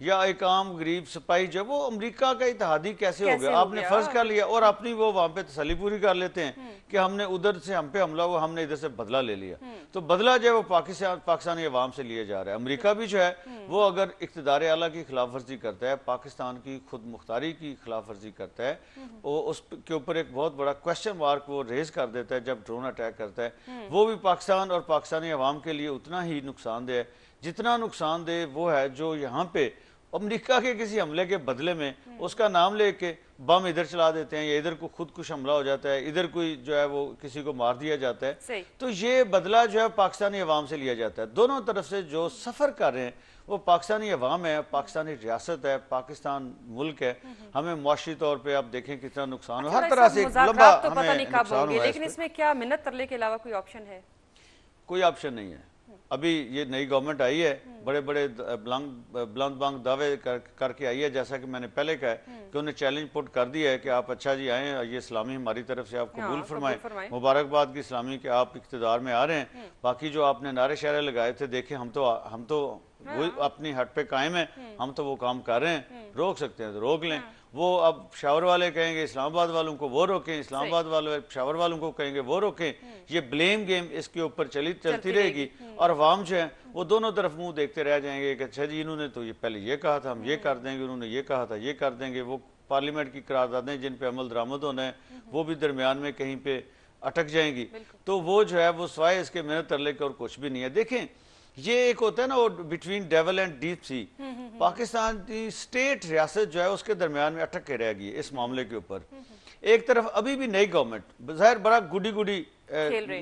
یا ایک عام غریب سپاہی جو وہ امریکہ کا اتحادی کیسے ہو گیا؟ آپ نے فرض کر لیا اور اپنی وہ وہاں پہ تسلی پوری کر لیتے ہیں کہ ہم نے ادھر سے ہم پہ حملہ ہوا، ہم نے ادھر سے بدلہ لے لیا. تو بدلہ جو ہے وہ پاکستانی عوام سے لیا جا رہا ہے. امریکہ بھی جو ہے وہ اگر اقتدار اعلیٰ کی خلاف ورزی کرتا ہے، پاکستان کی خود مختاری کی خلاف ورزی کرتا ہے، وہ اس کے اوپر ایک بہت بڑا کوسچن مارک وہ ریز کر دیتا ہے جب ڈرون اٹیک کرتا ہے. وہ بھی پاکستان اور پاکستانی عوام کے لیے اتنا ہی نقصان دہ ہے جتنا نقصان دہ وہ ہے جو یہاں پہ امریکہ کے کسی حملے کے بدلے میں اس کا نام لے کے بم ادھر چلا دیتے ہیں، یا ادھر کو خود کش حملہ ہو جاتا ہے، ادھر کوئی جو ہے وہ کسی کو مار دیا جاتا ہے. تو یہ بدلہ جو ہے پاکستانی عوام سے لیا جاتا ہے. دونوں طرف سے جو سفر کر رہے ہیں وہ پاکستانی عوام ہے، پاکستانی ریاست ہے، پاکستان ملک ہے. ہمیں معاشی طور پہ آپ دیکھیں کتنا نقصان ہو، ہر طرح سے ایک لمبا ہمیں نقصان ہوا ہے. لیکن اس میں کیا منت ترلے کے علاوہ کوئی آپشن ہے؟ کوئی آپشن نہیں ہے. ابھی یہ نئی گورنمنٹ آئی ہے، بڑے بڑے بلند بانگ دعوے کر کے آئی ہے، جیسا کہ میں نے پہلے کہا ہے کہ انہیں چیلنج پٹ کر دیا ہے کہ آپ اچھا جی آئیں، یہ اسلامی ہماری طرف سے آپ قبول فرمائیں، مبارکباد کی اسلامی کہ آپ اقتدار میں آ رہے ہیں. باقی جو آپ نے نعرے شعرے لگائے تھے دیکھیں ہم تو وہ اپنی ہٹ پہ قائم ہیں، ہم تو وہ کام کر رہے ہیں، روک سکتے ہیں تو روک لیں. وہ اب پشاور والے کہیں گے اسلام آباد والوں کو وہ روکیں، اسلام آباد والے پشاور والوں کو کہیں گے وہ روکیں. یہ بلیم گیم اس کے اوپر چلتی رہے گی اور عوام جو ہیں وہ دونوں طرف منہ دیکھتے رہ جائیں گے کہ اچھا جی انہوں نے تو یہ پہلے یہ کہا تھا ہم یہ کر دیں گے، انہوں نے یہ کہا تھا یہ کر دیں گے. وہ پارلیمنٹ کی قراردادیں جن پہ عمل درآمد ہونا ہے وہ بھی درمیان میں کہیں پہ اٹک جائیں گی. تو وہ جو ہے وہ سوائے اس کے محنت ترلے کے اور کچھ بھی نہیں ہے. دیکھیں یہ ایک ہوتا ہے نا وہ between devil and deep sea, Pakistan کی اسٹیٹ ریاست جو ہے اس کے درمیان میں اٹک کے رہ گئی اس معاملے کے اوپر. ایک طرف ابھی بھی نئی گورنمنٹ ظاہر بڑا گڈی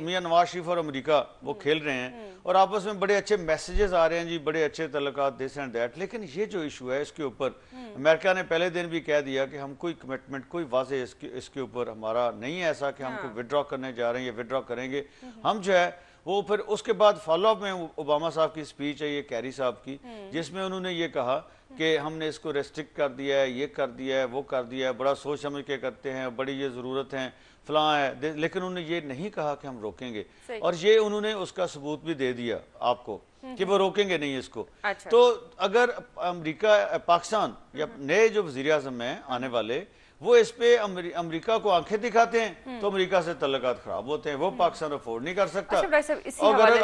میاں نواز شریف اور امریکہ وہ کھیل رہے ہیں اور آپس میں بڑے اچھے میسیجز آ رہے ہیں جی، بڑے اچھے تعلقات دس اینڈ دیٹ. لیکن یہ جو ایشو ہے اس کے اوپر امریکہ نے پہلے دن بھی کہہ دیا کہ ہم کوئی کمٹمنٹ کوئی واضح اس کے اوپر ہمارا نہیں ہے ایسا کہ ہم کو وڈرا کرنے جا رہے ہیں یا وڈرا کریں گے. ہم جو ہے وہ پھر اس کے بعد فالو اپ میں اوباما صاحب کی سپیچ ہے یہ کیری صاحب کی، جس میں انہوں نے یہ کہا کہ ہم نے اس کو ریسٹرکٹ کر دیا ہے، یہ کر دیا ہے، وہ کر دیا ہے، بڑا سوچ سمجھ کے کرتے ہیں، بڑی یہ ضرورت ہے فلاں ہے. لیکن انہوں نے یہ نہیں کہا کہ ہم روکیں گے، اور یہ انہوں نے اس کا ثبوت بھی دے دیا آپ کو کہ وہ روکیں گے نہیں اس کو. تو اگر امریکہ پاکستان یا نئے جو وزیر اعظم ہیں آنے والے وہ اس پہ امریکہ کو آنکھیں دکھاتے ہیں تو امریکہ سے تعلقات خراب ہوتے ہیں، وہ پاکستان افورڈ نہیں کر سکتا.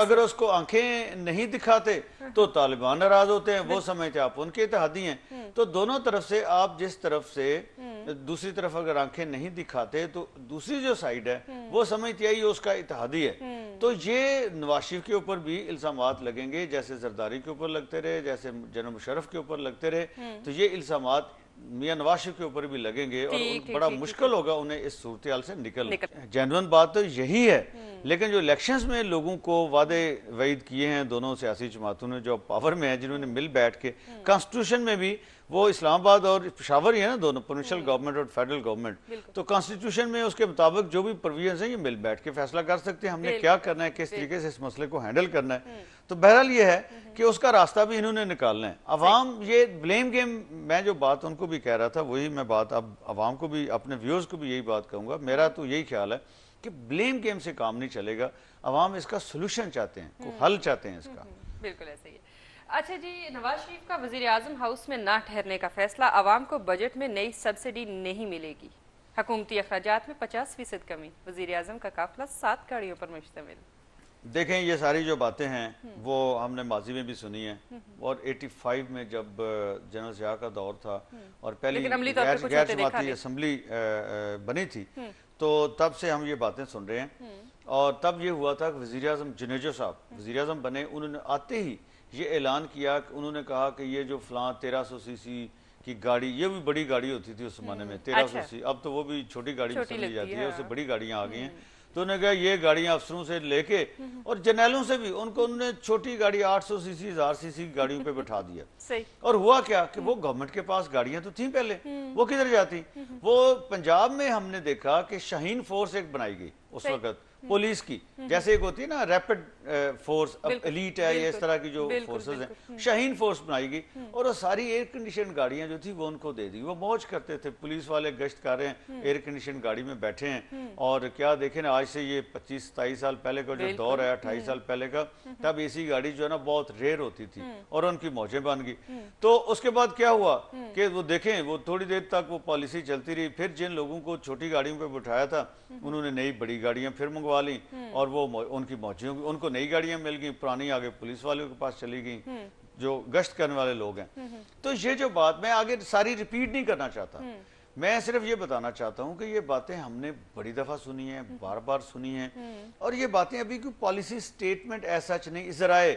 اگر اس کو آنکھیں نہیں دکھاتے تو طالبان ناراض ہوتے ہیں، وہ سمجھتے آپ ان کے اتحادی ہیں. تو دونوں طرف سے آپ جس طرف سے دوسری طرف اگر آنکھیں نہیں دکھاتے تو دوسری جو سائیڈ ہے وہ سمجھتی ہے یہ اس کا اتحادی ہے. تو یہ نواز شریف کے اوپر بھی الزامات لگیں گے جیسے زرداری کے اوپر لگتے رہے، جیسے جنرل مشرف کے اوپر لگتے رہے. تو یہ الزامات میاں نواز شریف کے اوپر بھی لگیں گے اور بڑا مشکل ہوگا انہیں اس صورتحال سے نکلنا. جینوئن بات تو یہی ہے، لیکن جو الیکشنز میں لوگوں کو وعدے وعید کیے ہیں دونوں سیاسی جماعتوں نے جو پاور میں ہیں، جنہوں نے مل بیٹھ کے کانسٹیٹیوشن میں بھی وہ اسلام آباد اور پشاور ہی ہے نا دونوں، پروونشل گورنمنٹ اور فیڈرل گورنمنٹ، تو کانسٹیٹیوشن میں اس کے مطابق جو بھی پروویژنز ہیں یہ مل بیٹھ کے فیصلہ کر سکتے ہیں ہم نے کیا کرنا ہے، کس طریقے سے اس مسئلے کو ہینڈل کرنا ہے. تو بہرحال یہ ہے کہ اس کا راستہ بھی انہوں نے نکالنا ہے. عوام یہ بلیم گیم، میں جو بات ان کو بھی کہہ رہا تھا وہی میں بات اب عوام کو بھی اپنے ویورز کو بھی یہی بات کہوں گا. میرا تو یہی خیال ہے کہ بلیم گیم سے کام نہیں چلے گا. عوام اس کا سولوشن چاہتے ہیں، کوئی حل چاہتے ہیں اس کا. بالکل ایسے ہی ہے. اچھا جی، نواز شریف کا وزیر اعظم ہاؤس میں نہ ٹھہرنے کا فیصلہ، عوام کو بجٹ میں نئی سبسڈی نہیں ملے گی، حکومتی اخراجات میں 50% کمی، وزیر اعظم کا قافلہ 7 گاڑیوں پر مشتمل. دیکھیں یہ ساری جو باتیں ہیں وہ ہم نے ماضی میں بھی سنی ہیں، اور 85 میں جب جنرل ضیاء کا دور تھا اور پہلی غیر جماعتی اسمبلی بنی تھی تو تب سے ہم یہ باتیں سن رہے ہیں. اور تب یہ ہوا تھا کہ وزیر اعظم جنیجو صاحب وزیر اعظم بنے، انہوں نے آتے ہی یہ اعلان کیا کہ انہوں نے کہا کہ یہ جو فلاں 1300 سی سی کی گاڑی، یہ بھی بڑی گاڑی ہوتی تھی اس زمانے میں 1300 سی، اب تو وہ بھی چھوٹی گاڑی میں سمجھی جاتی ہے، اس سے بڑی گاڑیاں آ گئی ہیں. تو انہوں نے کہا یہ گاڑیاں افسروں سے لے کے اور جرنیلوں سے بھی ان کو انہوں نے چھوٹی گاڑی 800 سی سی 1000 سی سی گاڑیوں پہ بٹھا دیا. اور ہوا کیا کہ وہ گورنمنٹ کے پاس گاڑیاں تو تھیں پہلے، وہ کدھر جاتی؟ وہ پنجاب میں ہم نے دیکھا کہ شاہین فورس ایک بنائی گئی اس وقت پولیس کی، جیسے ایک ہوتی ہے نا ریپڈ فورس ایلیٹ ہے یا اس طرح کی جو فورسز ہیں شاہین فورس بنائی گئی اور وہ ساری ایئر کنڈیشن گاڑیاں جو تھی وہ ان کو دے دی. وہ موج کرتے تھے, پولیس والے گشت کر رہے ہیں, ایئر کنڈیشن گاڑی میں بیٹھے ہیں. اور کیا دیکھیں نا, آج سے یہ 25-27 سال پہلے کا جو دور ہے, 28 سال پہلے کا, تب ایسی گاڑی جو ہے نا بہت ریئر ہوتی تھی اور ان کی موجیں بن گئی. تو اس کے بعد کیا ہوا کہ وہ دیکھیں وہ تھوڑی دیر تک وہ پالیسی چلتی رہی. پھر جن لوگوں کو چھوٹی گاڑیوں پہ بٹھایا تھا انہوں نے نئی بڑی گاڑیاں پھر منگوا لی اور وہ ان کی موجیں, ان کو نئی گاڑیاں مل گئیں, پرانی آگے پولیس والوں کے پاس چلی گئیں جو گشت کرنے والے لوگ ہیں. تو یہ جو بات میں آگے ساری ریپیٹ نہیں کرنا چاہتا, میں صرف یہ بتانا چاہتا ہوں کہ یہ باتیں ہم نے بڑی دفعہ سنی ہیں, بار بار سنی ہیں, اور یہ باتیں ابھی کوئی پالیسی سٹیٹمنٹ ایسا نہیں, ذرائع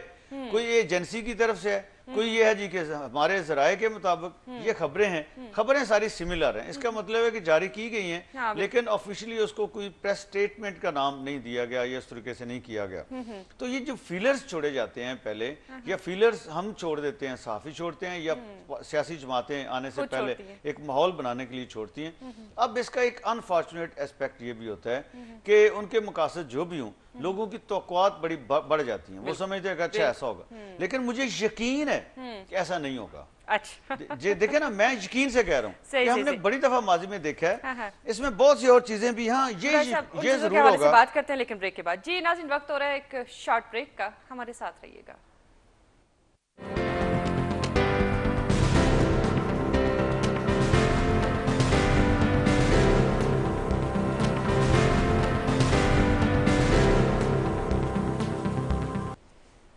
کوئی ایجنسی کی طرف سے ہے, کوئی یہ ہے جی کہ ہمارے ذرائع کے مطابق یہ خبریں ہیں, خبریں ساری سملر ہیں. اس کا مطلب ہے کہ جاری کی گئی ہیں لیکن آفیشلی اس کو کوئی پریس سٹیٹمنٹ کا نام نہیں دیا گیا یا اس طریقے سے نہیں کیا گیا. تو یہ جو فیلرز چھوڑے جاتے ہیں پہلے, یا فیلرز ہم چھوڑ دیتے ہیں, صحافی چھوڑتے ہیں یا سیاسی جماعتیں آنے سے پہلے ایک ماحول بنانے کے لیے چھوڑتی ہیں. اب اس کا ایک انفارچونیٹ اسپیکٹ یہ بھی ہوتا ہے کہ ان کے مقاصد جو بھی ہوں, لوگوں کی توقعات بڑی بڑھ جاتی ہیں, وہ سمجھتے ہیں کہ اچھا ایسا ہوگا, لیکن مجھے یقین ہے کہ ایسا نہیں ہوگا. دیکھیں نا, میں یقین سے کہہ رہا ہوں کہ ہم نے بڑی دفعہ ماضی میں دیکھا ہے, اس میں بہت سی اور چیزیں بھی. ہاں یہ ضرور ہوگا. بات کرتے ہیں لیکن بریک کے بعد. جی ناظرین, وقت ہو رہا ہے ایک شارٹ بریک کا, ہمارے ساتھ رہیے گا.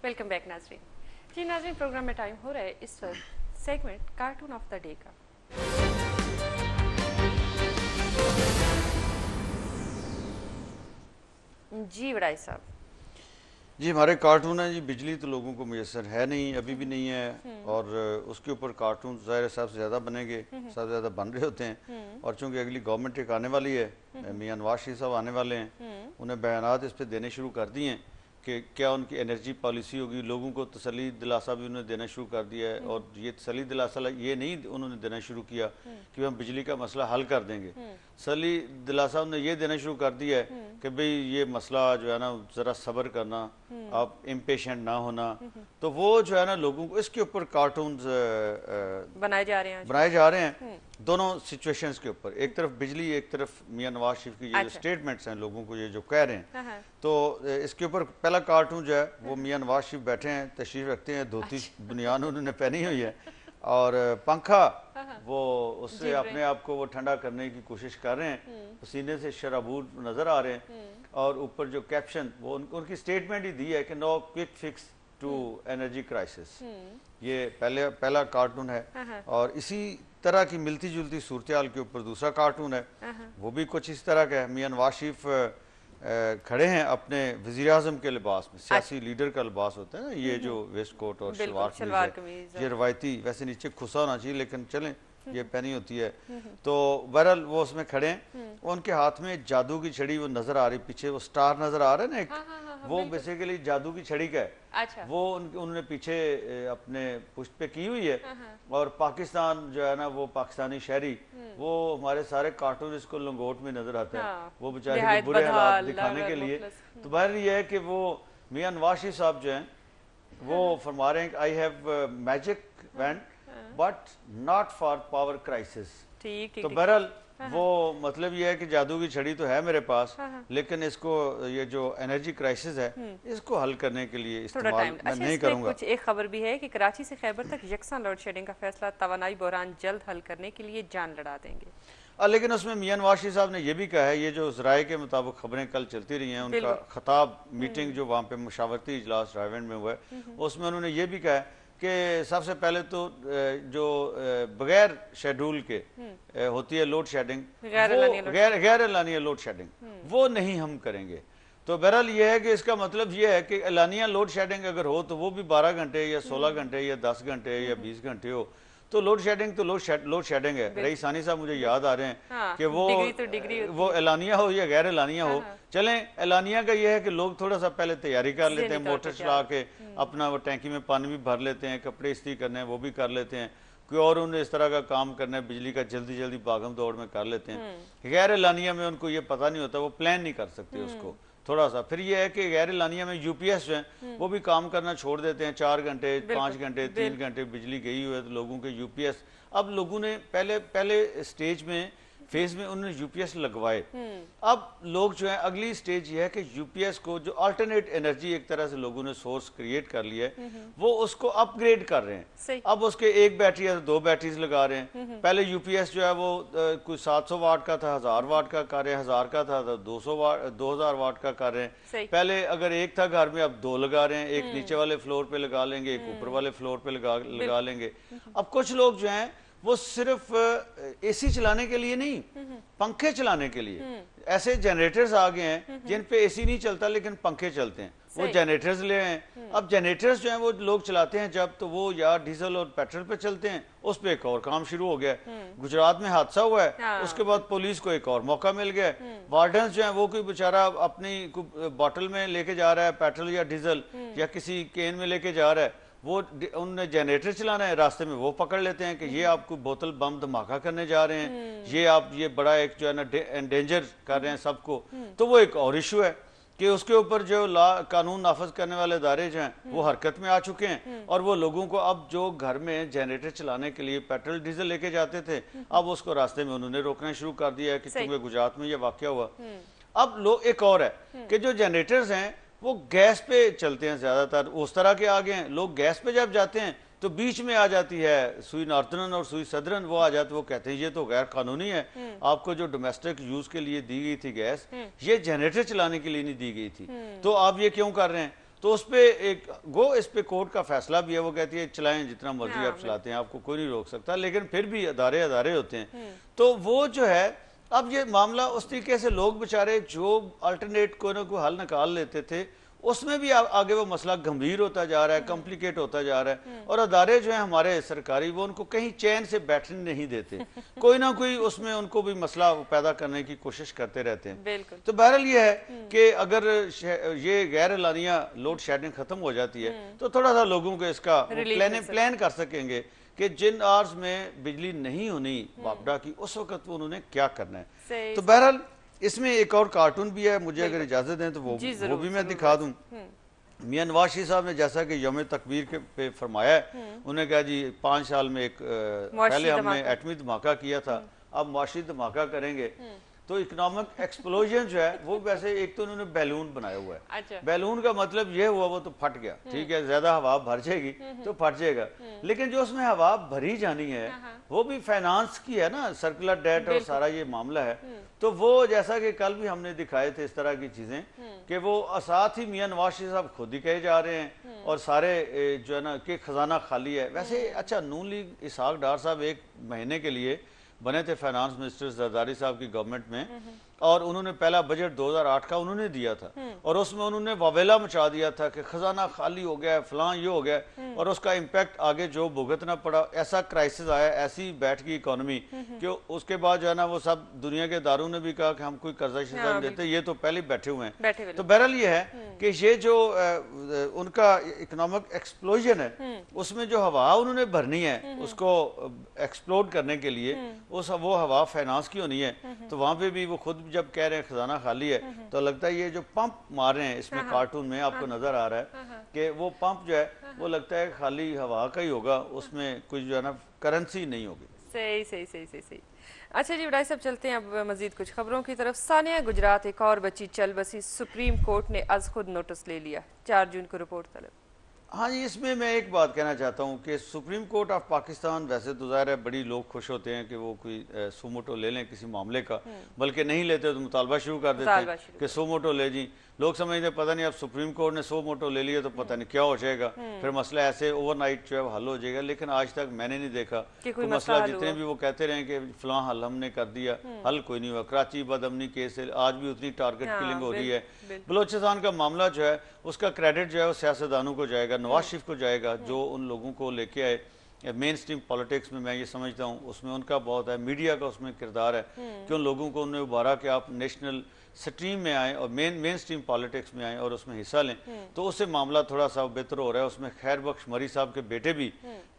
ویلکم بیک ناظرین. جی ناظرین, پروگرام میں ٹائم ہو رہا ہے اس وقت segment cartoon of the day کا. جی وڈائی صاحب. جی ہمارے کارٹون ہیں جی. بجلی تو لوگوں کو میسر ہے نہیں, ابھی بھی نہیں ہے, اور اس کے اوپر کارٹون ظاہر سب سے زیادہ بنے گے, سب سے زیادہ بن رہے ہوتے ہیں. اور چونکہ اگلی گورنمنٹ ایک آنے والی ہے, میاں نواز شریف صاحب آنے والے ہیں, انہیں بیانات اس پہ دینے شروع کر دیے ہیں کہ کیا ان کی انرجی پالیسی ہوگی. لوگوں کو تسلی دلاسا بھی انہوں نے دینا شروع کر دیا ہے, اور یہ تسلی دلاسا یہ نہیں انہوں نے دینا شروع کیا کہ ہم بجلی کا مسئلہ حل کر دیں گے. تسلی دلاسا انہوں نے یہ دینا شروع کر دیا ہے کہ بھئی یہ مسئلہ جو ہے نا ذرا صبر کرنا, آپ امپیشنٹ نہ ہونا. تو وہ جو ہے نا لوگوں کو اس کے اوپر کارٹونز بنائے جا رہے ہیں دونوں سچویشنز کے اوپر. ایک طرف بجلی, ایک طرف میاں نواز شریف کی یہ جو سٹیٹمنٹس ہیں لوگوں کو یہ جو کہہ رہے ہیں. تو اس کے اوپر پہلا کارٹون جو ہے وہ میاں نواز شریف بیٹھے ہیں, تشریف رکھتے ہیں, دھوتی بنیان انہوں نے پہنی ہوئی ہے اور پنکھا, وہ اس سے اپنے آپ کو وہ ٹھنڈا کرنے کی کوشش کر رہے ہیں, پسینے سے شرابور نظر آ رہے ہیں. اور اوپر جو کیپشن وہ ان کی سٹیٹمنٹ ہی دی ہے کہ no quick fix to energy crisis. یہ پہلا کارٹون ہے. اور اسی طرح کی ملتی جلتی صورتحال کے اوپر دوسرا کارٹون ہے, وہ بھی کچھ اس طرح کا ہے. میاں نواز شریف کھڑے ہیں اپنے وزیر اعظم کے لباس میں, سیاسی لیڈر کا لباس ہوتا ہے نا یہ جو ویسٹ کوٹ اور شلوار قمیض, یہ روایتی ویسے نیچے کھسا ہونا چاہیے لیکن چلیں یہ پہنی ہوتی ہے. تو بہرحال وہ اس میں کھڑے ہیں, ان کے ہاتھ میں جادو کی چھڑی وہ نظر آ رہی, پیچھے وہ سٹار نظر آ رہا ہے نا ایک, وہ بیسیکلی جادو کی چھڑی کا ہے. وہ انہوں نے پیچھے اپنے پشت پہ کی ہوئی ہے. اور پاکستان جو ہے نا وہ پاکستانی شہری, وہ ہمارے سارے کارٹون اس کو لنگوٹ میں نظر آتا ہے, وہ بیچارے برے حالات دکھانے کے لیے. تو بہرحال یہ ہے کہ وہ میاں نواز شریف صاحب جو ہیں وہ فرما رہے ہیں کہ I have magic wand but not for power crisis. تو بہرحال وہ مطلب یہ ہے کہ جادو کی چھڑی تو ہے میرے پاس, لیکن اس کو یہ جو انرجی کرائسس ہے اس کو حل کرنے کے لیے استعمال میں نہیں کروں گا. کچھ ایک خبر بھی ہے کہ کراچی سے خیبر تک یکساں لوڈ شیڈنگ کا فیصلہ توانائی بحران جلد حل کرنے کے لیے جان لڑا دیں گے. لیکن اس میں میاں نواز شریف صاحب نے یہ بھی کہا ہے, یہ جو ذرائع کے مطابق خبریں کل چلتی رہی ہیں, ان کا خطاب میٹنگ جو وہاں پہ مشاورتی اجلاس رائیونڈ میں ہوا ہے, اس میں انہوں نے یہ بھی کہا ہے کہ سب سے پہلے تو جو بغیر شیڈول کے ہوتی ہے لوڈ شیڈنگ, غیر اعلانیہ لوڈ شیڈنگ, وہ نہیں ہم کریں گے. تو بہرحال یہ ہے کہ اس کا مطلب یہ ہے کہ اعلانیہ لوڈ شیڈنگ اگر ہو تو وہ بھی 12 گھنٹے یا 16 گھنٹے یا 10 گھنٹے یا 20 گھنٹے ہو, تو لوڈ شیڈنگ تو لوڈ شیڈنگ ہے. رئیس ثانی صاحب مجھے یاد آ رہے ہیں کہ وہ اعلانیہ ہو یا غیر اعلانیہ ہو. چلیں اعلانیہ کا یہ ہے کہ لوگ تھوڑا سا پہلے تیاری کر لیتے ہیں, موٹر چلا کے اپنا وہ ٹینکی میں پانی بھی بھر لیتے ہیں, کپڑے استری کرنے ہیں وہ بھی کر لیتے ہیں, کوئی اور انہیں اس طرح کا کام کرنا ہے بجلی کا جلدی جلدی بھاگم دوڑ میں کر لیتے ہیں. غیر اعلانیہ میں ان کو یہ پتہ نہیں ہوتا, وہ پلان نہیں کر سکتے اس کو. تھوڑا سا. پھر یہ ہے کہ غیر اعلانیہ میں یو پی ایس جو ہیں وہ بھی کام کرنا چھوڑ دیتے ہیں, 4 گھنٹے 5 گھنٹے 3 گھنٹے بجلی گئی ہوئی ہے تو لوگوں کے یو پی ایس, اب لوگوں نے پہلے سٹیج میں فیز میں انہوں نے یو پی ایس لگوائے. اب لوگ جو ہیں اگلی سٹیج یہ ہے کہ یو پی ایس کو جو آلٹرنیٹ انرجی ایک طرح سے لوگوں نے سورس کریٹ کر لیا ہے وہ اس کو اپ گریڈ کر رہے ہیں. اب اس کے 1 بیٹری ہے 2 بیٹریز لگا رہے ہیں. پہلے یو پی ایس جو ہے وہ کوئی 700 واٹ کا تھا, 1000 واٹ کا کر رہے ہیں, 1000 کا تھا 2000 واٹ کا کر رہے ہیں. پہلے اگر ایک تھا گھر میں اب 2 لگا رہے ہیں, ایک نیچے والے فلور پہ لگا لیں گے, ایک اوپر والے فلور پہ لگا لیں گے. اب کچھ لوگ جو ہیں وہ صرف اے سی چلانے کے لیے نہیں, پنکھے چلانے کے لیے ایسے جنریٹرز آ گئے ہیں جن پہ اے سی نہیں چلتا لیکن پنکھے چلتے ہیں, وہ جنریٹرز لے ہیں. اب جنریٹرز جو ہیں وہ لوگ چلاتے ہیں جب تو وہ یا ڈیزل اور پیٹرول پہ چلتے ہیں, اس پہ ایک اور کام شروع ہو گیا ہے. گجرات میں حادثہ ہوا ہے, اس کے بعد پولیس کو ایک اور موقع مل گیا ہے. وارڈنز جو ہیں وہ کوئی بیچارہ اپنی باٹل میں لے کے جا رہا ہے پیٹرول یا ڈیزل یا کسی کین میں لے کے جا رہا ہے, وہ انہوں نے جنریٹر چلانا ہے, راستے میں وہ پکڑ لیتے ہیں کہ یہ آپ کو بوتل بم دھماکہ کرنے جا رہے ہیں, یہ بڑا ایک جو ہے نا انڈینجر کر رہے ہیں سب کو. تو وہ ایک اور ایشو ہے کہ اس کے اوپر جو قانون نافذ کرنے والے ادارے جو ہیں وہ حرکت میں آ چکے ہیں, اور وہ لوگوں کو اب جو گھر میں جنریٹر چلانے کے لیے پیٹرول ڈیزل لے کے جاتے تھے اب اس کو راستے میں انہوں نے روکنا شروع کر دیا ہے کہ کیونکہ گجرات میں یہ واقعہ ہوا. اب ایک اور ہے کہ جو جنریٹرز ہیں وہ گیس پہ چلتے ہیں, زیادہ تر اس طرح کے آگے ہیں. لوگ گیس پہ جب جاتے ہیں تو بیچ میں آ جاتی ہے سوئی نارتھرن اور سوئی سدرن, وہ آ جاتے, وہ کہتے ہیں یہ تو غیر قانونی ہے, آپ کو جو ڈومیسٹک یوز کے لیے دی گئی تھی گیس یہ جنریٹر چلانے کے لیے نہیں دی گئی تھی, تو آپ یہ کیوں کر رہے ہیں. تو اس پہ اس پہ کورٹ کا فیصلہ بھی ہے, وہ کہتی ہے چلائیں جتنا مرضی آپ چلاتے ہیں, آپ کو کوئی نہیں روک سکتا, لیکن پھر بھی ادارے ہوتے ہیں. تو وہ جو ہے اب یہ معاملہ اس طریقے سے لوگ بچارے جو الٹرنیٹ کوئی نہ کوئی حل نکال لیتے تھے اس میں بھی آگے وہ مسئلہ گمبھیر ہوتا جا رہا ہے, کمپلیکیٹ ہوتا جا رہا ہے, اور ادارے جو ہیں ہمارے سرکاری وہ ان کو کہیں چین سے بیٹھنے نہیں دیتے, کوئی نہ کوئی اس میں ان کو بھی مسئلہ پیدا کرنے کی کوشش کرتے رہتے ہیں. تو بہرحال یہ ہے کہ اگر یہ غیر اعلانیہ لوڈ شیڈنگ ختم ہو جاتی ہے تو تھوڑا سا لوگوں کو اس کا پلان کر سکیں گے کہ جن آرز میں بجلی نہیں ہونی باپڈا کی اس وقت انہوں نے کیا کرنا ہے. تو بہرحال اس میں ایک اور کارٹون بھی ہے, مجھے اگر اجازت دیں تو وہ بھی میں دکھا دوں. میاں نواز شریف صاحب نے جیسا کہ یوم تکبیر پہ فرمایا ہے, انہوں نے کہا جی 5 سال میں پہلے ہم نے ایٹمی دھماکہ کیا تھا, اب معاشی دھماکہ کریں گے. تو اکنامک ایکسپلوژن جو ہے وہ ویسے ایک تو انہوں نے بیلون بنایا ہوا ہے. بیلون کا مطلب یہ ہوا وہ تو پھٹ گیا, ٹھیک ہے, زیادہ ہوا بھر جائے گی تو پھٹ جائے گا, لیکن جو اس میں ہوا بھری جانی ہے وہ بھی فائنانس کی ہے نا, سرکولر ڈیٹ اور سارا یہ معاملہ ہے. تو وہ جیسا کہ کل بھی ہم نے دکھائے تھے اس طرح کی چیزیں کہ وہ ساتھ ہی میاں نواز شریف صاحب خود ہی کہے جا رہے ہیں اور سارے جو ہے نا کہ خزانہ خالی ہے. ویسے اچھا نون لیگ اسحاق ڈار صاحب 1 مہینے کے لیے بنے تھے فائنانس منسٹر زرداری صاحب کی گورنمنٹ میں, اور انہوں نے پہلا بجٹ 2008 کا انہوں نے دیا تھا, اور اس میں انہوں نے واویلا مچا دیا تھا کہ خزانہ خالی ہو گیا, فلاں یہ ہو گیا, اور اس کا امپیکٹ آگے جو بھگتنا پڑا, ایسا کرائسس آیا, ایسی بیٹھ گئی اکانومی کہ اس کے بعد جو ہے نا وہ سب دنیا کے اداروں نے بھی کہا کہ ہم کوئی قرضہ شرضہ نہیں دیتے, یہ تو پہلے بیٹھے ہوئے ہیں. تو بہرحال یہ ہے کہ یہ جو ان کا اکنامک ایکسپلوژن ہے اس میں جو ہوا انہوں نے بھرنی ہے اس کو ایکسپلوڈ کرنے کے لیے, وہ ہوا فائنانس کی ہونی ہے. تو وہاں پہ بھی وہ خود جب کہہ رہے ہیں خزانہ خالی ہے, تو لگتا ہے یہ جو پمپ مار رہے ہیں اس میں کارٹون میں آپ کو نظر آ رہا ہے کہ وہ پمپ جو ہے وہ لگتا ہے خالی ہوا کا ہی ہوگا, اس میں کچھ جو ہے نا کرنسی نہیں ہوگی. صحیح. اچھا جی بڑائی صاحب چلتے ہیں اب مزید کچھ خبروں کی طرف. ثانیہ گجرات ایک اور بچی چل بسی, سپریم کورٹ نے از خود نوٹس لے لیا, 4 جون کو رپورٹ طلب. ہاں جی, اس میں ایک بات کہنا چاہتا ہوں کہ سپریم کورٹ آف پاکستان ویسے تو ظاہر ہے بڑی لوگ خوش ہوتے ہیں کہ وہ کوئی سو موٹو لے لیں کسی معاملے کا, بلکہ نہیں لیتے تو مطالبہ شروع کر دیتے ہیں کہ سو موٹو لے جی. لوگ سمجھتے پتہ نہیں اب سپریم کورٹ نے 100 موٹو لے لیا تو پتہ نہیں کیا ہو جائے گا, پھر مسئلہ ایسے اوور نائٹ جو ہے حل ہو جائے گا. لیکن آج تک میں نے نہیں دیکھا کوئی مسئلہ, جتنے بھی وہ کہتے رہے کہ فلاں حل ہم نے کر دیا, حل کوئی نہیں ہوا. کراچی بد امنی کیس آج بھی اتنی ٹارگٹ کلنگ ہو رہی ہے. بلوچستان کا معاملہ جو ہے اس کا کریڈٹ جو ہے وہ سیاستدانوں کو جائے گا, نواز شریف کو جائے گا, جو ان لوگوں کو لے کے آئے مین سٹریم پالیٹکس میں یہ سمجھتا ہوں اس میں ان کا بہت ہے, میڈیا کا اس میں کردار ہے کہ ان لوگوں کو انہوں نے ابھارا کہ آپ نیشنل سٹریم میں آئیں اور مین سٹریم پالیٹکس میں آئیں اور اس میں حصہ لیں. تو اس سے معاملہ تھوڑا سا بہتر ہو رہا ہے. اس میں خیر بخش مری صاحب کے بیٹے بھی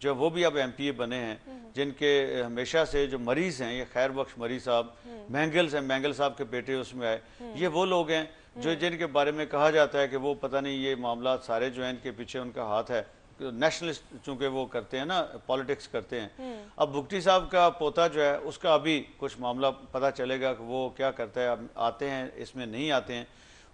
جو وہ بھی اب ایم پی اے بنے ہیں, جن کے ہمیشہ سے جو مریض ہیں یہ خیر بخش مری صاحب, مینگل صاحب کے بیٹے اس میں آئے, یہ وہ لوگ ہیں جو جن کے بارے میں کہا جاتا ہے کہ وہ پتہ نہیں یہ معاملات سارے جو ہیں ان کے پیچھے ان کا ہاتھ ہے، نیشنلسٹ چونکہ وہ کرتے ہیں نا، پالیٹکس کرتے ہیں. اب بگٹی صاحب کا پوتا جو ہے اس کا ابھی کچھ معاملہ پتہ چلے گا کہ وہ کیا کرتا ہے، اب آتے ہیں اس میں نہیں آتے ہیں.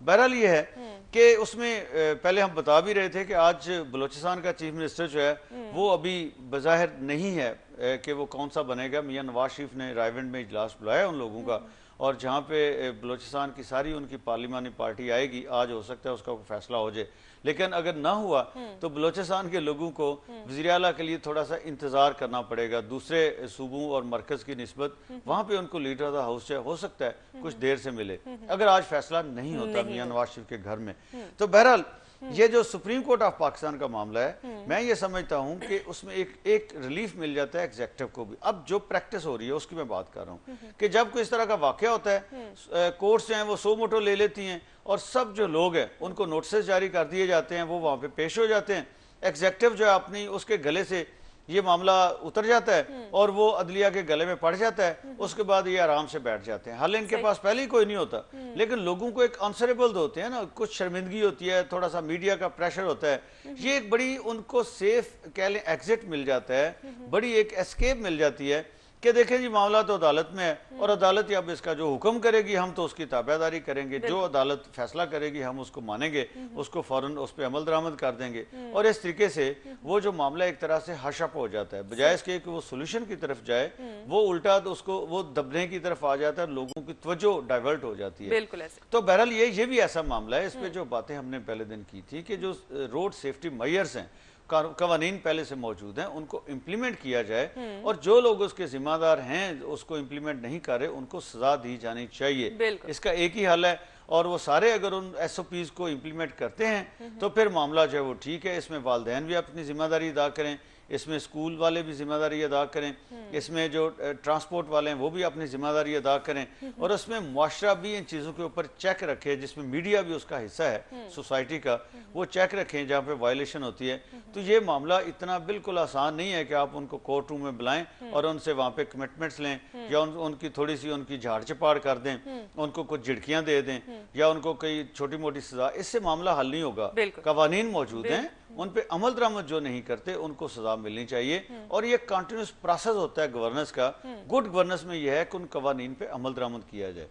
بہرحال یہ ہے کہ اس میں پہلے ہم بتا بھی رہے تھے کہ آج بلوچستان کا چیف منسٹر جو ہے وہ ابھی بظاہر نہیں ہے کہ وہ کون سا بنے گا. میاں نواز شریف نے رائے ونڈ میں اجلاس بلایا ان لوگوں کا، اور جہاں پہ بلوچستان کی ساری ان کی پارلیمانی پارٹی آئے گی، آج ہو سکتا ہے اس کا فیصلہ ہو جائے. لیکن اگر نہ ہوا تو بلوچستان کے لوگوں کو وزیر اعلیٰ کے لیے تھوڑا سا انتظار کرنا پڑے گا دوسرے صوبوں اور مرکز کی نسبت. وہاں پہ ان کو لیڈر آف دا ہاؤس ہو سکتا ہے کچھ دیر سے ملے اگر آج فیصلہ نہیں ہوتا میاں نواز شریف کے گھر میں. تو بہرحال یہ جو سپریم کورٹ آف پاکستان کا معاملہ ہے، میں یہ سمجھتا ہوں کہ اس میں ایک ریلیف مل جاتا ہے ایگزیکٹو کو بھی. اب جو پریکٹس ہو رہی ہے اس کی میں بات کر رہا ہوں کہ جب کوئی اس طرح کا واقعہ ہوتا ہے، کورٹس ہیں وہ سو موٹو لے لیتی ہیں اور سب جو لوگ ہیں ان کو نوٹسز جاری کر دیے جاتے ہیں، وہ وہاں پہ پیش ہو جاتے ہیں. ایگزیکٹو جو ہے اپنی اس کے گلے سے یہ معاملہ اتر جاتا ہے اور وہ عدلیہ کے گلے میں پڑ جاتا ہے. اس کے بعد یہ آرام سے بیٹھ جاتے ہیں. حال ان کے پاس پہلے ہی کوئی نہیں ہوتا، لیکن لوگوں کو ایک آنسریبل ہوتے ہیں نا، کچھ شرمندگی ہوتی ہے، تھوڑا سا میڈیا کا پریشر ہوتا ہے. یہ ایک بڑی ان کو سیف کہہ لیں ایگزٹ مل جاتا ہے، بڑی ایک اسکیپ مل جاتی ہے کہ دیکھیں جی معاملہ تو عدالت میں ہے اور عدالت اب اس کا جو حکم کرے گی ہم تو اس کی تابع داری کریں گے، جو عدالت فیصلہ کرے گی ہم اس کو مانیں گے، اس کو فوراً اس پہ عمل درآمد کر دیں گے. اور اس طریقے سے وہ جو معاملہ ایک طرح سے ہش اپ ہو جاتا ہے، بجائے اس کے کہ وہ سولوشن کی طرف جائے وہ الٹا تو اس کو وہ دبنے کی طرف آ جاتا ہے، لوگوں کی توجہ ڈائیورٹ ہو جاتی ہے. تو بہرحال یہ بھی ایسا معاملہ ہے. اس پہ جو باتیں ہم نے پہلے دن کی تھی کہ جو روڈ سیفٹی میئرز ہیں، قوانین پہلے سے موجود ہیں، ان کو امپلیمنٹ کیا جائے اور جو لوگ اس کے ذمہ دار ہیں اس کو امپلیمنٹ نہیں کر رہے ان کو سزا دی جانی چاہیے. اس کا ایک ہی حل ہے اور وہ سارے اگر ان ایس او پیز کو امپلیمنٹ کرتے ہیں تو پھر معاملہ جو ہے وہ ٹھیک ہے. اس میں والدین بھی اپنی ذمہ داری ادا کریں، اس میں اسکول والے بھی ذمہ داری ادا کریں، اس میں جو ٹرانسپورٹ والے ہیں وہ بھی اپنی ذمہ داری ادا کریں، اور اس میں معاشرہ بھی ان چیزوں کے اوپر چیک رکھے، جس میں میڈیا بھی اس کا حصہ ہے سوسائٹی کا، وہ چیک رکھیں جہاں پہ وائلیشن ہوتی ہے. تو یہ معاملہ اتنا بالکل آسان نہیں ہے کہ آپ ان کو کورٹ روم میں بلائیں اور ان سے وہاں پہ کمٹمنٹس لیں یا ان کی تھوڑی سی ان کی جھاڑ چپاڑ کر دیں، ان کو کچھ جھڑکیاں دے دیں یا ان کو کوئی چھوٹی موٹی سزا. اس سے معاملہ حل نہیں ہوگا. قوانین موجود ہیں، ان پہ عمل درآمد جو نہیں کرتے ان کو سزا ملنی چاہیے. اور یہ کنٹینیوس پروسیس ہوتا ہے گورننس کا. گڈ گورننس میں یہ ہے کہ ان قوانین پہ عمل درآمد کیا جائے.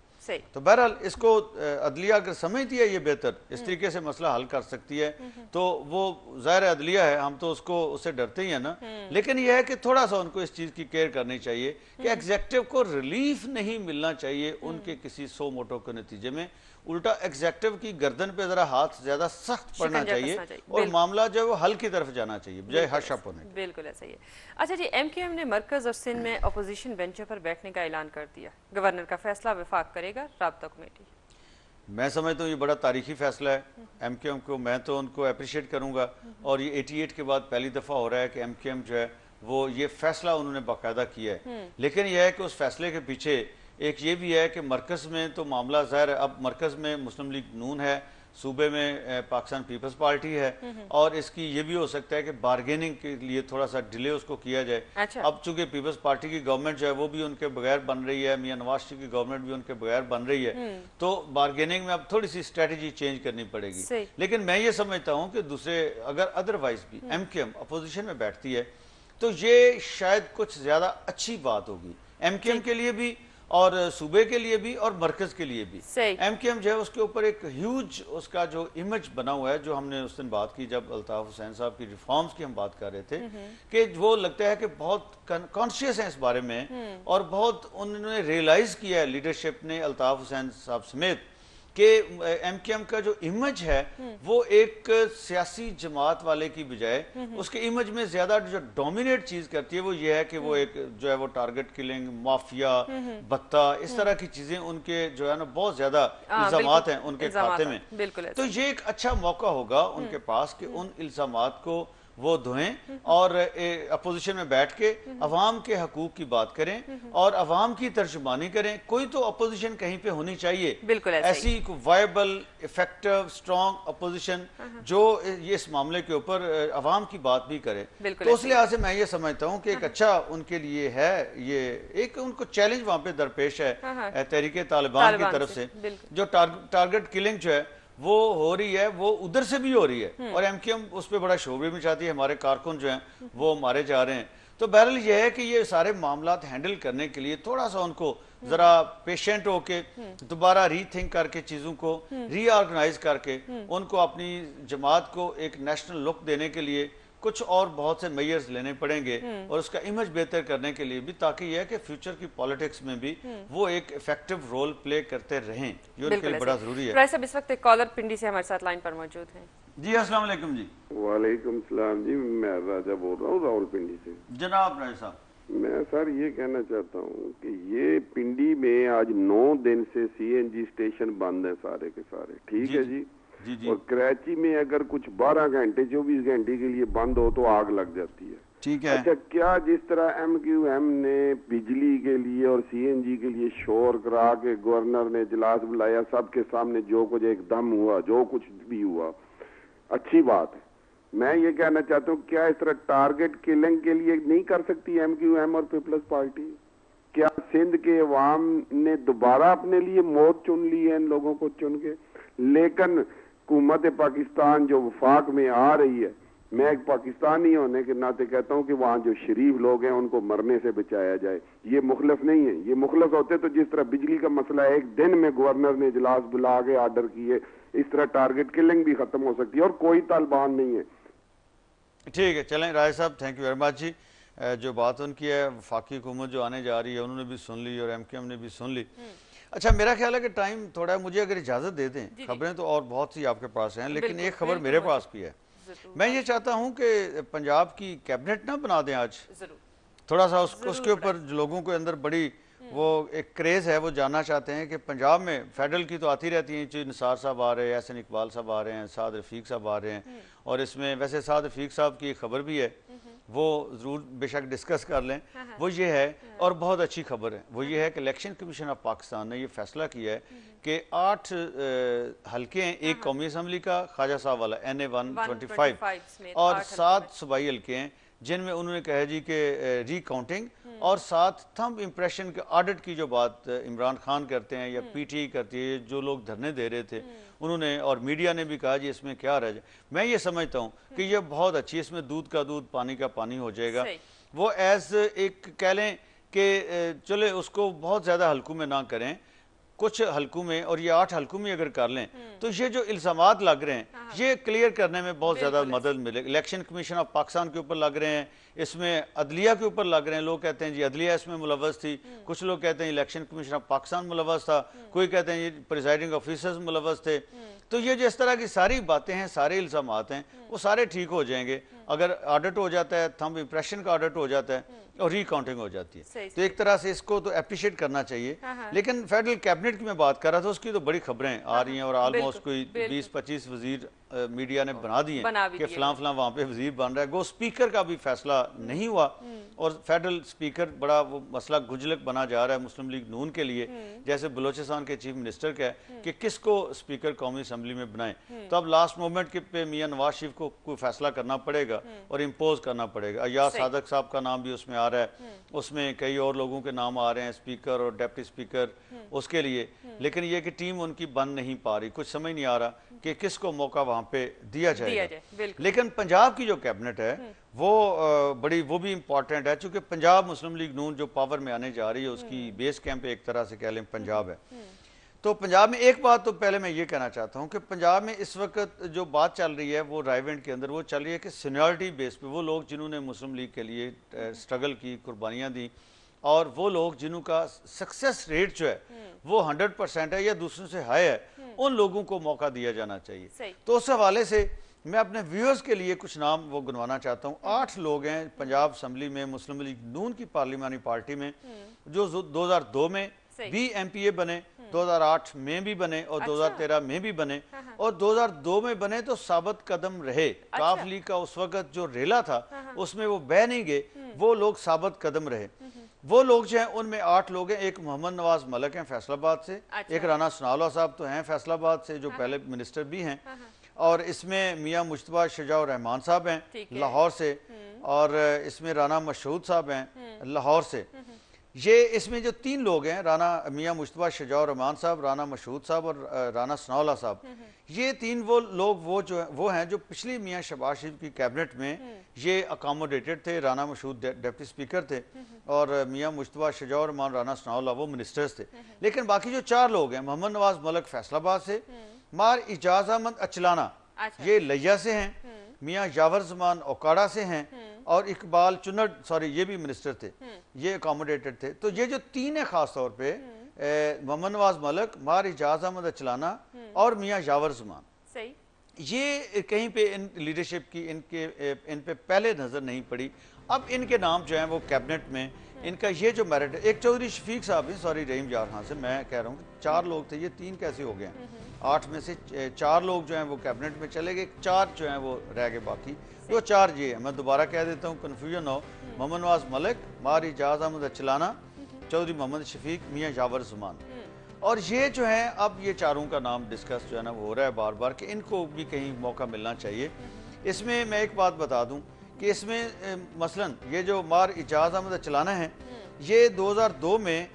تو بہرحال اس کو عدلیہ اگر سمجھتی ہے یہ بہتر اس طریقے سے مسئلہ حل کر سکتی ہے تو وہ ظاہر عدلیہ ہے، ہم تو اس سے ڈرتے ہی ہیں نا. لیکن یہ ہے کہ تھوڑا سا ان کو اس چیز کی کیئر کرنی چاہیے کہ ایگزیکٹو کو ریلیف نہیں ملنا چاہیے ان کے کسی سو موٹو کے نتیجے میں. الٹا ایگزیکٹو کی گردن پہ ذرا ہاتھ زیادہ سخت پڑنا چاہیے اور معاملہ جو ہے وہ حل کی طرف جانا چاہیے بجائے ہش اپ ہونے. بالکل ایسا ہی ہے. اچھا جی، ایم کیو ایم نے مرکز اور سندھ میں اپوزیشن بینچوں پر بیٹھنے کا اعلان کر دیا. گورنر کا فیصلہ وفاق کرے گا رابطہ کمیٹی. میں سمجھتا ہوں یہ بڑا تاریخی فیصلہ ہے ایم کیو ایم کو. میں تو ان کو اپریشیٹ کروں گا اور یہ 88 کے بعد پہلی دفعہ ہو رہا ہے کہ ایم کیو ایم جو ہے وہ یہ فیصلہ انہوں نے باقاعدہ کیا ہے. لیکن یہ ہے کہ اس فیصلے کے پیچھے ایک یہ بھی ہے کہ مرکز میں تو معاملہ ظاہر ہے، اب مرکز میں مسلم لیگ نون ہے، صوبے میں پاکستان پیپلز پارٹی ہے، اور اس کی یہ بھی ہو سکتا ہے کہ بارگیننگ کے لیے تھوڑا سا ڈیلے اس کو کیا جائے. اب چونکہ پیپلز پارٹی کی گورنمنٹ جو ہے وہ بھی ان کے بغیر بن رہی ہے، میاں نواز شریف کی گورنمنٹ بھی ان کے بغیر بن رہی ہے، تو بارگیننگ میں اب تھوڑی سی اسٹریٹجی چینج کرنی پڑے گی. لیکن میں یہ سمجھتا ہوں کہ دوسرے اگر ادروائز بھی ایم کیو ایم اپوزیشن میں بیٹھتی ہے تو یہ شاید کچھ زیادہ اچھی بات ہوگی ایم کیو ایم کے لیے بھی اور صوبے کے لیے بھی اور مرکز کے لیے بھی. ایم کیو ایم جو ہے اس کے اوپر ایک ہیوج اس کا جو امیج بنا ہوا ہے، جو ہم نے اس دن بات کی جب الطاف حسین صاحب کی ریفارمز کی ہم بات کر رہے تھے کہ وہ لگتا ہے کہ بہت کانشیس ہیں اس بارے میں اور بہت انہوں نے ریئلائز کیا ہے لیڈرشپ نے الطاف حسین صاحب سمیت کہ ایم کیو ایم کا جو امیج ہے وہ ایک سیاسی جماعت والے کی بجائے اس کے امیج میں زیادہ جو ڈومینیٹ چیز کرتی ہے وہ یہ ہے کہ وہ ایک جو ہے وہ ٹارگٹ کلنگ، مافیا، بتہ، اس طرح کی چیزیں ان کے جو ہے نا بہت زیادہ الزامات ہیں ان کے کھاتے میں. تو یہ ایک اچھا موقع ہوگا ان کے پاس کہ ان الزامات کو وہ دھوئیں اور اپوزیشن میں بیٹھ کے عوام کے حقوق کی بات کریں اور عوام کی ترجمانی کریں. کوئی تو اپوزیشن کہیں پہ ہونی چاہیے, ایسی وائبل افیکٹو اسٹرانگ اپوزیشن جو اس معاملے کے اوپر عوام کی بات بھی کرے. تو اس لحاظ سے میں یہ سمجھتا ہوں کہ ایک اچھا ان کے لیے ہے, یہ ایک ان کو چیلنج وہاں پہ درپیش ہے تحریک طالبان کی طرف سے. جو ٹارگٹ کلنگ جو ہے وہ ہو رہی ہے, وہ ادھر سے بھی ہو رہی ہے اور ایم کیو ایم اس پہ بڑا شعبے میں چاہتی ہے, ہمارے کارکن جو ہیں وہ مارے جا رہے ہیں. تو بہرحال یہ ہے کہ یہ سارے معاملات ہینڈل کرنے کے لیے تھوڑا سا ان کو ذرا پیشنٹ ہو کے دوبارہ ری تھنک کر کے چیزوں کو ری آرگنائز کر کے ان کو اپنی جماعت کو ایک نیشنل لک دینے کے لیے کچھ اور بہت سے میئرز لینے پڑیں گے اور اس کا امیج بہتر کرنے کے لیے بھی, تاکہ یہ ہے کہ فیوچر کی پالیٹکس میں بھی وہ ایک ایفیکٹو رول پلے کرتے رہیں, جو ان کے لیے بڑا ضروری ہے. رائے صاحب اس وقت ایک کالر پنڈی سے ہمارے ساتھ لائن پر موجود ہیں. جی السلام علیکم. جی وعلیکم السلام. جی میں راجہ بول رہا ہوں راول پنڈی سے. جناب رائے صاحب, میں سر یہ کہنا چاہتا ہوں کہ یہ پنڈی میں آج 9 دن سے سی این جی اسٹیشن بند ہیں سارے کے سارے, ٹھیک ہے جی. اور کراچی میں اگر کچھ 12 گھنٹے 24 گھنٹے کے لیے بند ہو تو آگ لگ جاتی ہے. ٹھیک ہے. اچھا, کیا جس طرح ایم کیو ایم نے بجلی کے لیے اور سی این جی کے لیے شور کرا کے گورنر نے اجلاس بلایا, سب کے سامنے جو کچھ ایک دم ہوا, جو کچھ بھی ہوا اچھی بات ہے. میں یہ کہنا چاہتا ہوں کیا اس طرح ٹارگٹ کلنگ کے لیے نہیں کر سکتی ایم کیو ایم اور پیپلز پارٹی؟ کیا سندھ کے عوام نے دوبارہ اپنے لیے موت چن لی ہے ان لوگوں کو چن کے؟ لیکن حکومت پاکستان جو وفاق میں آ رہی ہے, میں ایک پاکستانی ہونے کے ناطے کہتا ہوں کہ وہاں جو شریف لوگ ہیں ان کو مرنے سے بچایا جائے. یہ مخلص نہیں ہے. یہ مخلص ہوتے تو جس طرح بجلی کا مسئلہ ایک دن میں گورنر نے اجلاس بلا کے آرڈر کیے, اس طرح ٹارگٹ کلنگ بھی ختم ہو سکتی ہے اور کوئی طالبان نہیں ہے. ٹھیک ہے, چلیں رائے صاحب, تھینک یو ویری مچ. جی جو بات ان کی ہے, وفاقی حکومت جو آنے جا رہی ہے انہوں نے بھی سن لی اور ایم کیو ایم نے بھی سن لی. اچھا, میرا خیال ہے کہ ٹائم تھوڑا ہے, مجھے اگر اجازت دے دیں, خبریں تو اور بہت سی آپ کے پاس ہیں, لیکن ایک خبر میرے پاس بھی ہے. میں یہ چاہتا ہوں کہ پنجاب کی کیبنٹ نہ بنا دیں آج, تھوڑا سا اس کے اوپر جو لوگوں کے اندر بڑی وہ ایک کریز ہے, وہ جاننا چاہتے ہیں کہ پنجاب میں فیڈرل کی تو آتی رہتی ہیں, جو نثار صاحب آ رہے ہیں, احسن اقبال صاحب آ رہے ہیں, سعد رفیق صاحب آ رہے ہیں, اور اس میں ویسے سعد رفیق صاحب کی ایک خبر بھی ہے, وہ ضرور بے شک ڈسکس کر لیں. وہ یہ ہے, اور بہت اچھی خبر ہے, وہ یہ ہے کہ الیکشن کمیشن آف پاکستان نے یہ فیصلہ کیا ہے کہ 8 حلقے ہیں ایک قومی اسمبلی کا, خواجہ صاحب والا NA 125, اور 7 صوبائی حلقے ہیں جن میں انہوں نے کہا جی کہ ری کاؤنٹنگ اور 7 تھمب امپریشن کے آڈٹ کی جو بات عمران خان کرتے ہیں یا پی ٹی کرتی ہے, جو لوگ دھرنے دے رہے تھے انہوں نے, اور میڈیا نے بھی کہا جی اس میں کیا رہ جائے. میں یہ سمجھتا ہوں کہ یہ بہت اچھی, اس میں دودھ کا دودھ پانی کا پانی ہو جائے گا. وہ ایز ایک کہہ لیں کہ چلے اس کو بہت زیادہ حلقوں میں نہ کریں, کچھ حلقوں میں, اور یہ 8 حلقوں میں اگر کر لیں تو یہ جو الزامات لگ رہے ہیں یہ کلیئر کرنے میں بہت زیادہ مدد ملے. الیکشن کمیشن آف پاکستان کے اوپر لگ رہے ہیں, اس میں عدلیہ کے اوپر لگ رہے ہیں. لوگ کہتے ہیں جی عدلیہ اس میں ملوث تھی, کچھ لوگ کہتے ہیں الیکشن کمیشن آف پاکستان ملوث تھا, کوئی کہتے ہیں یہ پریزائڈنگ آفیسرز ملوث تھے. تو یہ جو اس طرح کی ساری باتیں ہیں, سارے الزامات ہیں, وہ سارے ٹھیک ہو جائیں گے اگر آڈٹ ہو جاتا ہے, تھمب امپریشن کا آڈٹ ہو جاتا ہے اور ری کاؤنٹنگ ہو جاتی ہے. تو ایک طرح سے اس کو تو اپریشیٹ کرنا چاہیے. لیکن فیڈرل کیبنٹ کی میں بات کر رہا تھا, اس کی تو بڑی خبریں آ رہی ہیں, اور آلموسٹ کوئی 20-25 وزیر میڈیا نے بنا دی ہیں کہ فلاں فلاں وہاں پہ وزیر بن رہا ہے. گو اسپیکر کا بھی فیصلہ نہیں ہوا, اور فیڈرل اسپیکر بڑا وہ مسئلہ گجلک بنا جا رہا ہے مسلم لیگ نون کے لیے, جیسے بلوچستان کے چیف منسٹر کا ہے کہ کس کو اسپیکر قومی اسمبلی میں بنائیں. تو اب لاسٹ مومنٹ کے پہ میاں نواز شریف کو کوئی فیصلہ کرنا پڑے گا اور امپوز کرنا پڑے گا. ایاز صادق صاحب کا نام بھی اس میں آ رہا ہے, اس میں کئی اور لوگوں کے نام آ رہے ہیں, اسپیکر اور ڈیپٹی اسپیکر اس کے لیے. لیکن یہ کہ ٹیم ان کی بن نہیں پا رہی, کچھ سمجھ نہیں آ رہا کہ کس کو موقع وہاں پہ دیا جائے گا. لیکن پنجاب کی جو کیبنٹ ہے وہ بڑی, وہ بھی امپورٹنٹ ہے, چونکہ پنجاب مسلم لیگ نون جو پاور میں آنے جا رہی ہے اس کی بیس کیمپ ایک طرح سے کہہ لیں پنجاب ہے. تو پنجاب میں ایک بات تو پہلے میں یہ کہنا چاہتا ہوں کہ پنجاب میں اس وقت جو بات چل رہی ہے وہ رائے ونڈ کے اندر وہ چل رہی ہے کہ سینیورٹی بیس پہ وہ لوگ جنہوں نے مسلم لیگ کے لیے سٹرگل کی, قربانیاں دی, اور وہ لوگ جنہوں کا سکسیس ریٹ جو ہے وہ 100% ہے یا دوسروں سے ہائی ہے, ان لوگوں کو موقع دیا جانا چاہیے. تو اس حوالے سے میں اپنے ویورز کے لیے کچھ نام وہ گنوانا چاہتا ہوں. 8 لوگ ہیں پنجاب اسمبلی میں مسلم لیگ نون کی پارلیمانی پارٹی میں جو 2002 میں بھی ایم پی اے بنے, 2008 میں بھی بنے اور 2013 میں بھی بنے اور 2002 میں بنے تو ثابت قدم رہے. کاف لیگ کا اس وقت جو ریلا تھا اس میں وہ بہ نہیں گئے, وہ لوگ ثابت قدم رہے. وہ لوگ جو ہیں ان میں 8 لوگ ہیں. ایک محمد نواز ملک ہیں فیصل آباد سے, ایک رانا ثناءاللہ صاحب تو ہیں فیصل آباد سے جو پہلے منسٹر بھی ہیں, اور اس میں میاں مجتبیٰ شجاع الرحمان صاحب ہیں لاہور سے, اور اس میں رانا مشہود صاحب ہیں لاہور سے. یہ اس میں جو 3 لوگ ہیں, رانا میاں مجتبیٰ شجاع الرحمان صاحب, رانا مشہود صاحب اور رانا ثناءاللہ صاحب, یہ 3 وہ لوگ وہ ہیں جو پچھلی میاں شہباز شریف کی کیبنٹ میں یہ اکاموڈیٹڈ تھے. رانا مشہود ڈیپٹی سپیکر تھے اور میاں مجتبیٰ شجاع الرحمان, رانا ثناءاللہ وہ منسٹرز تھے. لیکن باقی جو 4 لوگ ہیں, محمد نواز ملک فیصل آباد سے, مار اعجاز احمد اچلانہ یہ لیا سے ہیں, میاں یاور زمان اوکاڑا سے ہیں, اور اقبال چنڈ یہ بھی منسٹر تھے, یہ اکاموڈیٹڈ تھے. تو یہ جو 3 ہیں خاص طور پہ محمد نواز ملک, مار اعجاز احمد اچلانہ اور میاں یاور زمان, یہ کہیں پہ ان لیڈرشپ کی ان پہ پہلے نظر نہیں پڑی. اب ان کے نام جو ہیں وہ کیبنٹ میں ان کا یہ جو میرٹ ہے. ایک چودھری شفیق صاحب ہیں, رحیم یار خان سے میں کہہ رہا ہوں کہ 4 لوگ تھے, یہ 3 کیسے ہو گئے ہیں؟ 8 میں سے 4 لوگ جو ہیں وہ کیبنٹ میں چلے گئے, 4 جو ہیں وہ رہ گئے. باقی وہ 4 یہ ہیں, میں دوبارہ کہہ دیتا ہوں کنفیوژن ہو. محمد نواز ملک, مار اعجاز احمد اچلانہ, چودھری محمد شفیق, میاں یاور زمان. اور یہ جو ہیں اب یہ 4 کا نام ڈسکس جو ہے نا وہ ہو رہا ہے بار بار کہ ان کو بھی کہیں موقع ملنا چاہیے. اس میں میں ایک بات بتا دوں کہ اس میں مثلا یہ جو مار اعجاز احمد اچلانہ ہیں, یہ 2002 میں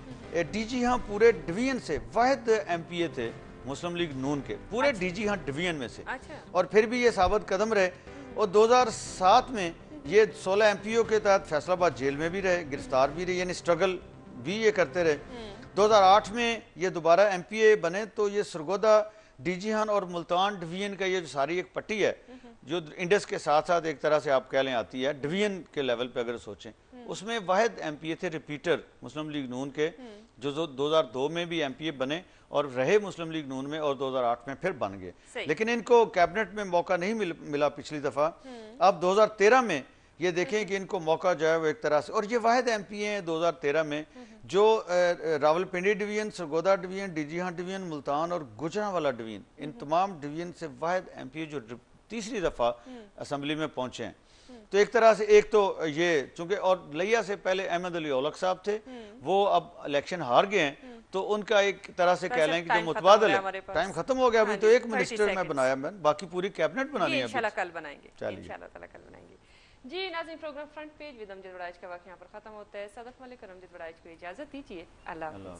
ڈی جی ہاں پورے ڈویژن سے واحد ایم پی اے تھے مسلم لیگ نون کے, پورے ڈی جی ہاں ڈویژن میں سے, اور پھر بھی یہ ثابت قدم رہے. اور 2007 میں یہ 16 ایم پی او کے تحت فیصل آباد جیل میں بھی رہے, گرفتار بھی رہے, یعنی سٹرگل بھی یہ کرتے رہے. 2008 میں یہ دوبارہ ایم پی اے بنے تو یہ سرگودا, ڈی جی ہان اور ملتان ڈویژن کا یہ جو ساری ایک پٹی ہے جو انڈس کے ساتھ ساتھ ایک طرح سے آپ کہہ لیں آتی ہے ڈویژن کے لیول پہ اگر سوچیں, اس میں واحد ایم پی اے تھے ریپیٹر مسلم لیگ نون کے, جو 2002 میں بھی ایم پی اے بنے اور رہے مسلم لیگ نون میں, اور 2008 میں پھر بن گئے. لیکن ان کو کیبنٹ میں موقع نہیں ملا پچھلی دفعہ. اب 2013 میں یہ دیکھیں کہ ان کو موقع جو ہے وہ ایک طرح سے, اور یہ واحد ایم پی اے ہیں 2013 میں جو Rawalpindi division, Sargodha division, D G Khan division, Multan اور گجرانوالہ ڈویژن, ان تمام ڈویژن سے واحد ایم پی اے جو تیسری دفعہ اسمبلی میں پہنچے ہیں. تو ایک طرح سے ایک تو یہ چونکہ, اور لیا سے پہلے احمد علی اولک صاحب تھے, وہ اب الیکشن ہار گئے ہیں, تو ان کا ایک طرح سے کہہ لیں کہ جو متبادل ہے, ٹائم ختم ہو گیا. ابھی تو ایک منسٹر میں بنایا, میں باقی پوری کیبنٹ بنانی ہے, انشاءاللہ کل بنائیں گے, انشاءاللہ تعالی کل بنائیں گے. جی ناظرین, پروگرام فرنٹ پیج ود امجد وڑائچ کا وقت یہاں پر ختم ہوتا ہے. صدف ملک اور امجد وڑائچ کو اجازت دیجیے. اللہ حافظ.